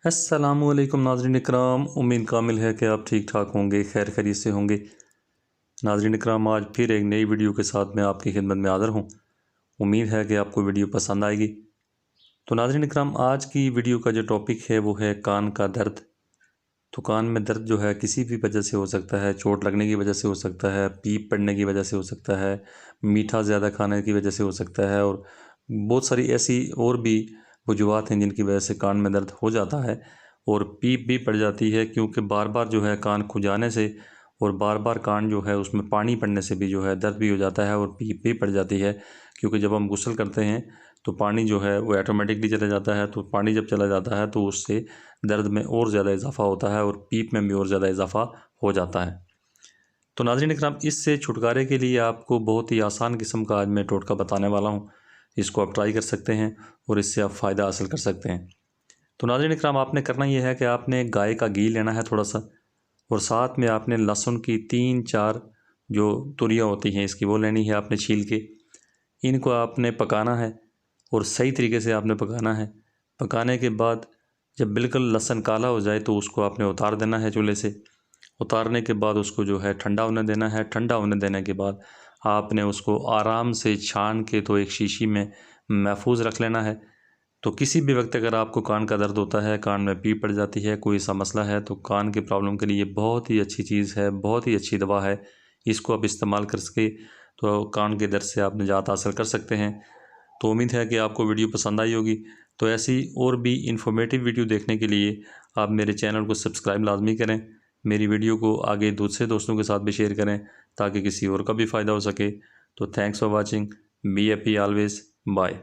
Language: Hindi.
अस्सलामुअलैकुम नाज़रीन इकराम, उम्मीद कामिल है कि आप ठीक ठाक होंगे, खैर खैरियत से होंगे। नाज़रीन इकराम, आज फिर एक नई वीडियो के साथ मैं आपकी खिदमत में हाज़िर हूँ। उम्मीद है कि आपको वीडियो पसंद आएगी। तो नाज़रीन इकराम, आज की वीडियो का जो टॉपिक है वो है कान का दर्द। तो कान में दर्द जो है किसी भी वजह से हो सकता है, चोट लगने की वजह से हो सकता है, पीप पड़ने की वजह से हो सकता है, मीठा ज़्यादा खाने की वजह से हो सकता है, और बहुत सारी ऐसी और भी वजूहात हैं जिनकी वजह से कान में दर्द हो जाता है। और पीप भी पड़ जाती है क्योंकि बार बार जो है कान खुजाने से और बार बार कान जो है उसमें पानी पड़ने से भी जो है दर्द भी हो जाता है और पीप भी पड़ जाती है। क्योंकि जब हम गुस्ल करते हैं तो पानी जो है वो ऑटोमेटिकली चला जाता है, तो पानी जब चला जाता है तो उससे दर्द में और ज़्यादा इजाफा होता है और पीप में भी और ज़्यादा इजाफा हो जाता है। तो नाज़रीन इकराम, इससे छुटकारे के लिए आपको बहुत ही आसान किस्म का आज मैं टोटका बताने वाला हूँ। इसको आप ट्राई कर सकते हैं और इससे आप फ़ायदा हासिल कर सकते हैं। तो नाज़रीन इकराम, आपने करना यह है कि आपने गाय का घी लेना है थोड़ा सा, और साथ में आपने लहसुन की 3-4 जो तुरियाँ होती हैं इसकी वो लेनी है आपने छील के। इनको आपने पकाना है और सही तरीके से आपने पकाना है। पकाने के बाद जब बिल्कुल लहसुन काला हो जाए तो उसको आपने उतार देना है चूल्हे से। उतारने के बाद उसको जो है ठंडा होने देना है। ठंडा होने देने के बाद आपने उसको आराम से छान के तो एक शीशी में महफूज रख लेना है। तो किसी भी वक्त अगर आपको कान का दर्द होता है, कान में पीप पड़ जाती है, कोई सा मसला है, तो कान की प्रॉब्लम के लिए बहुत ही अच्छी चीज़ है, बहुत ही अच्छी दवा है। इसको आप इस्तेमाल कर सके तो कान के दर्द से आप निजात हासिल कर सकते हैं। तो उम्मीद है कि आपको वीडियो पसंद आई होगी। तो ऐसी और भी इंफॉर्मेटिव वीडियो देखने के लिए आप मेरे चैनल को सब्सक्राइब लाजमी करें। मेरी वीडियो को आगे दूसरे दोस्तों के साथ भी शेयर करें ताकि किसी और का भी फ़ायदा हो सके। तो thanks for watching, be happy always, bye.